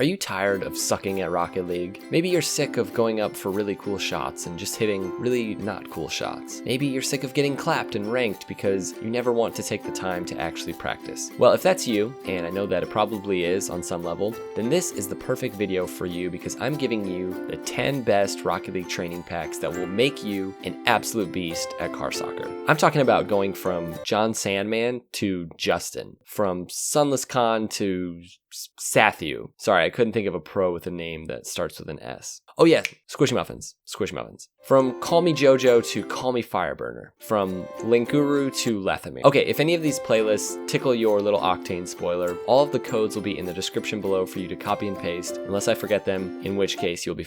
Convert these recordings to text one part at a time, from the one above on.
Are you tired of sucking at Rocket League? Maybe you're sick of going up for really cool shots and just hitting really not cool shots. Maybe you're sick of getting clapped and ranked because you never want to take the time to actually practice. Well, if that's you, and I know that it probably is on some level, then this is the perfect video for you because I'm giving you the 10 best Rocket League training packs that will make you an absolute beast at car soccer. I'm talking about going from John Sandman to Justin, from Sunless Khan to Sathu. Sorry, I couldn't think of a pro with a name that starts with an S. Oh yeah, Squishy Muffins. Squishy Muffins. From Call Me Jojo to Call Me Fireburner. From Linkuru to Lethamyr. Okay, if any of these playlists tickle your little Octane spoiler, all of the codes will be in the description below for you to copy and paste, unless I forget them, in which case you'll be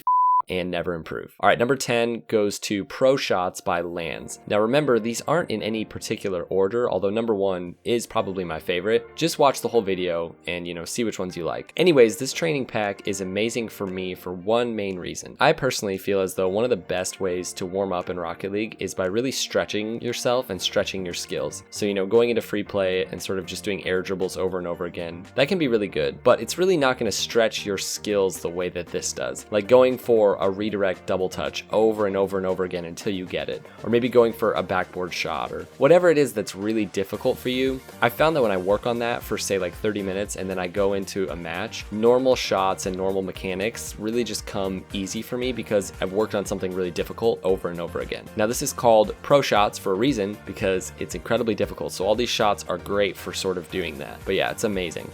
and never improve. All right, number 10 goes to Pro Shots by Lands. Now remember, these aren't in any particular order, although number 1 is probably my favorite. Just watch the whole video and, see which ones you like. Anyways, this training pack is amazing for me for one main reason. I personally feel as though one of the best ways to warm up in Rocket League is by really stretching yourself and stretching your skills. So, going into free play and sort of just doing air dribbles over and over again, that can be really good, but it's really not going to stretch your skills the way that this does. Like going for a redirect double touch over and over and over again until you get it, or maybe going for a backboard shot, or whatever it is that's really difficult for you. I found that when I work on that for say like 30 minutes and then I go into a match, normal shots and normal mechanics really just come easy for me because I've worked on something really difficult over and over again. Now this is called Pro Shots for a reason because it's incredibly difficult, so all these shots are great for sort of doing that. But yeah, it's amazing.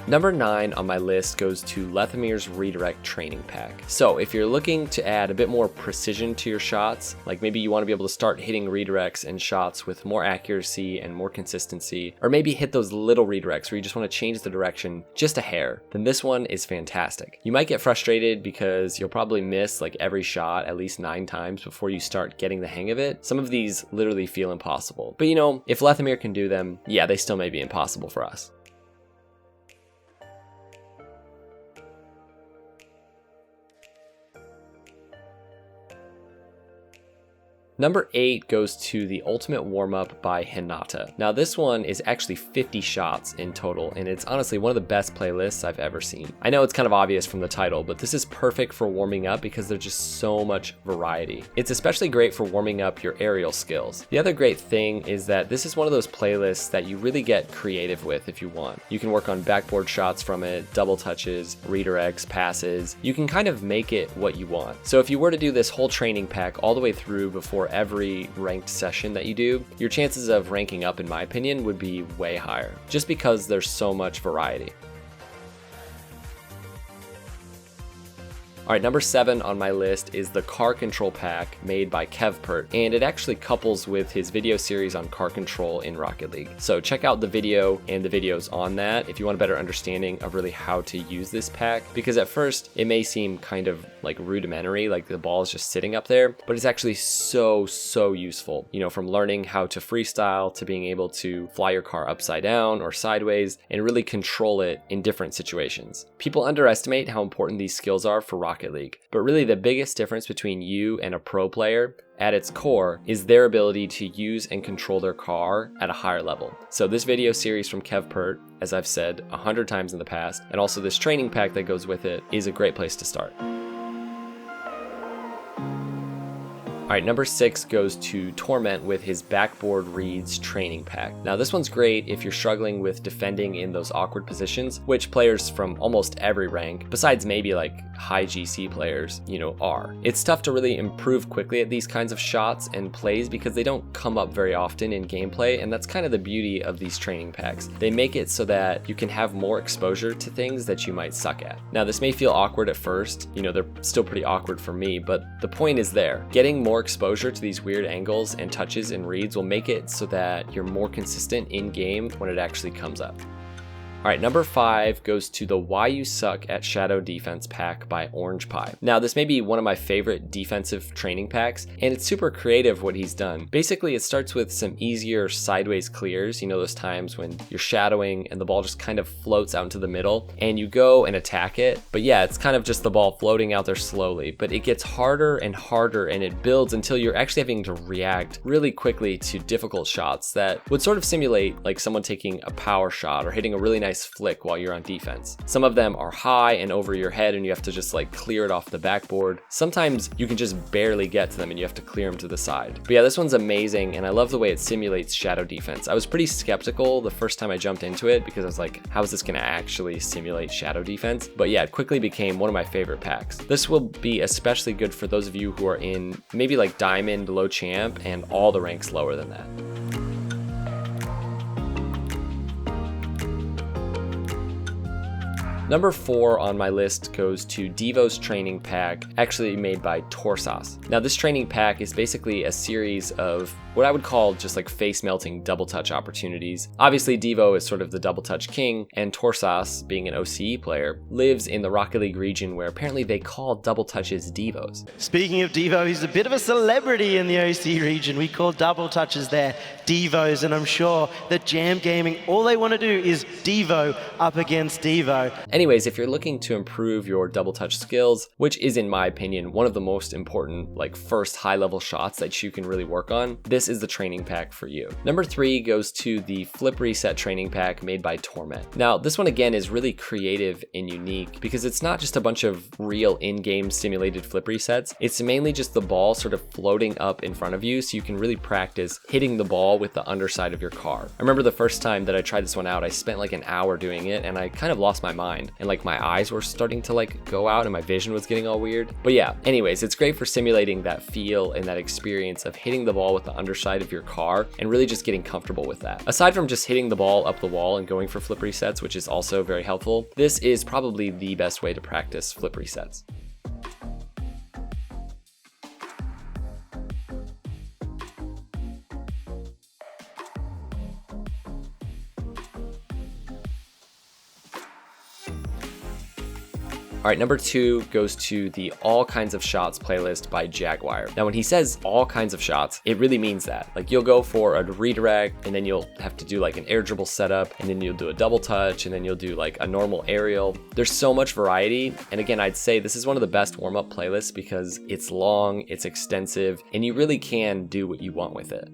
Number 9 on my list goes to Lethamyr's Redirect Training Pack. So if you're looking to add a bit more precision to your shots, like maybe you want to be able to start hitting redirects and shots with more accuracy and more consistency, or maybe hit those little redirects where you just want to change the direction just a hair, then this one is fantastic. You might get frustrated because you'll probably miss like every shot at least 9 times before you start getting the hang of it. Some of these literally feel impossible. But if Lethamyr can do them, yeah, they still may be impossible for us. Number 8 goes to the Ultimate Warm-Up by Hinata. Now this one is actually 50 shots in total, and it's honestly one of the best playlists I've ever seen. I know it's kind of obvious from the title, but this is perfect for warming up because there's just so much variety. It's especially great for warming up your aerial skills. The other great thing is that this is one of those playlists that you really get creative with if you want. You can work on backboard shots from it, double touches, redirects, passes. You can kind of make it what you want. So if you were to do this whole training pack all the way through before every ranked session that you do, your chances of ranking up, in my opinion, would be way higher, just because there's so much variety. All right, number 7 on my list is the Car Control Pack made by Kevpert, and it actually couples with his video series on car control in Rocket League. So check out the video and the videos on that if you want a better understanding of really how to use this pack, because at first it may seem kind of like rudimentary, like the ball is just sitting up there, but it's actually so useful. From learning how to freestyle to being able to fly your car upside down or sideways and really control it in different situations. People underestimate how important these skills are for Rocket League, but really the biggest difference between you and a pro player at its core is their ability to use and control their car at a higher level. So this video series from Kevpert, as I've said 100 times in the past, and also this training pack that goes with it, is a great place to start. All right, number 6 goes to Torment with his Backboard Reads Training Pack. Now this one's great if you're struggling with defending in those awkward positions, which players from almost every rank, besides maybe like high GC players, are. It's tough to really improve quickly at these kinds of shots and plays because they don't come up very often in gameplay, and that's kind of the beauty of these training packs. They make it so that you can have more exposure to things that you might suck at. Now this may feel awkward at first, they're still pretty awkward for me, but the point is there. Getting more exposure to these weird angles and touches and reads will make it so that you're more consistent in game when it actually comes up. All right, number 5 goes to the Why You Suck at Shadow Defense pack by Orange Pie. Now, this may be one of my favorite defensive training packs, and it's super creative what he's done. Basically, it starts with some easier sideways clears, you know, those times when you're shadowing and the ball just kind of floats out into the middle, and you go and attack it. But yeah, it's kind of just the ball floating out there slowly, but it gets harder and harder, and it builds until you're actually having to react really quickly to difficult shots that would sort of simulate like someone taking a power shot or hitting a really nice flick while you're on defense. Some of them are high and over your head and you have to just like clear it off the backboard. Sometimes you can just barely get to them and you have to clear them to the side. But yeah, this one's amazing, and I love the way it simulates shadow defense. I was pretty skeptical the first time I jumped into it because I was like, how is this going to actually simulate shadow defense? But yeah, it quickly became one of my favorite packs. This will be especially good for those of you who are in maybe like diamond, low champ, and all the ranks lower than that. Number 4 on my list goes to Devo's training pack, actually made by Torsas. Now, this training pack is basically a series of what I would call just like face-melting double touch opportunities. Obviously, Devo is sort of the double touch king, and Torsas, being an OCE player, lives in the Rocket League region where apparently they call double touches Devos. Speaking of Devo, he's a bit of a celebrity in the OCE region. We call double touches there Devos, and I'm sure that Jam Gaming, all they want to do is Devo up against Devo. Anyways, if you're looking to improve your double touch skills, which is in my opinion one of the most important like first high level shots that you can really work on, this is the training pack for you. Number 3 goes to the Flip Reset training pack made by Torment. Now, this one again is really creative and unique because it's not just a bunch of real in-game simulated flip resets. It's mainly just the ball sort of floating up in front of you so you can really practice hitting the ball with the underside of your car. I remember the first time that I tried this one out, I spent like an hour doing it and I kind of lost my mind, and like my eyes were starting to like go out and my vision was getting all weird. But yeah, anyways, it's great for simulating that feel and that experience of hitting the ball with the underside of your car and really just getting comfortable with that. Aside from just hitting the ball up the wall and going for flip resets, which is also very helpful, this is probably the best way to practice flip resets. All right, number 2 goes to the All Kinds of Shots playlist by Jaguar. Now, when he says all kinds of shots, it really means that. Like, you'll go for a redirect, and then you'll have to do like an air dribble setup, and then you'll do a double touch, and then you'll do like a normal aerial. There's so much variety, and again, I'd say this is one of the best warm-up playlists because it's long, it's extensive, and you really can do what you want with it.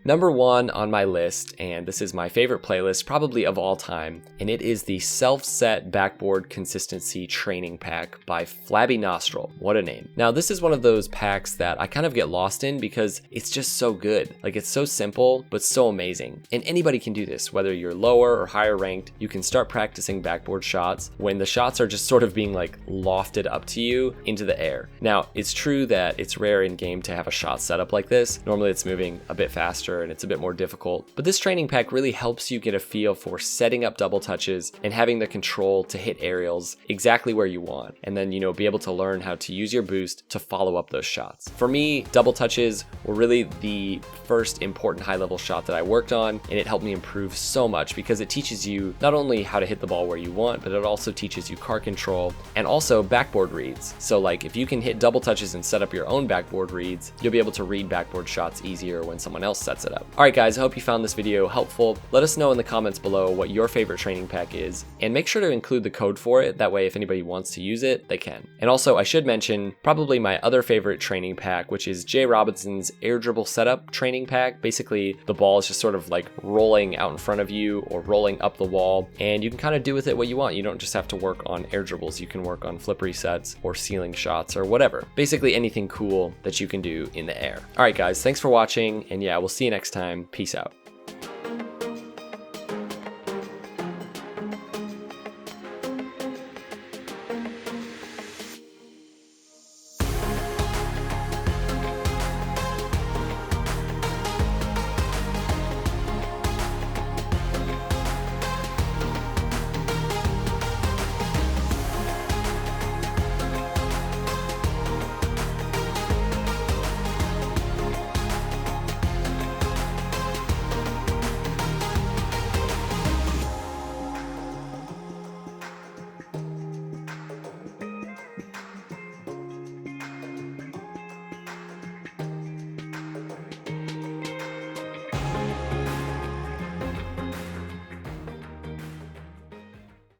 Number 1 on my list, and this is my favorite playlist probably of all time, and it is the Self-Set Backboard Consistency Training Pack by Flabby Nostril. What a name. Now, this is one of those packs that I kind of get lost in because it's just so good. Like, it's so simple, but so amazing. And anybody can do this, whether you're lower or higher ranked. You can start practicing backboard shots when the shots are just sort of being like lofted up to you into the air. Now, it's true that it's rare in game to have a shot setup like this. Normally it's moving a bit faster and it's a bit more difficult, but this training pack really helps you get a feel for setting up double touches and having the control to hit aerials exactly where you want, and then, you know, be able to learn how to use your boost to follow up those shots. For me, double touches were really the first important high-level shot that I worked on, and it helped me improve so much because it teaches you not only how to hit the ball where you want, but it also teaches you car control and also backboard reads. So like, if you can hit double touches and set up your own backboard reads, you'll be able to read backboard shots easier when someone else sets it up. All right, guys, I hope you found this video helpful. Let us know in the comments below what your favorite training pack is, and make sure to include the code for it. That way, if anybody wants to use it, they can. And also, I should mention probably my other favorite training pack, which is Jay Robinson's Air Dribble Setup training pack. Basically, the ball is just sort of like rolling out in front of you or rolling up the wall, and you can kind of do with it what you want. You don't just have to work on air dribbles. You can work on flip resets or ceiling shots or whatever. Basically, anything cool that you can do in the air. All right, guys, thanks for watching, and yeah, we'll see you next time. Peace out.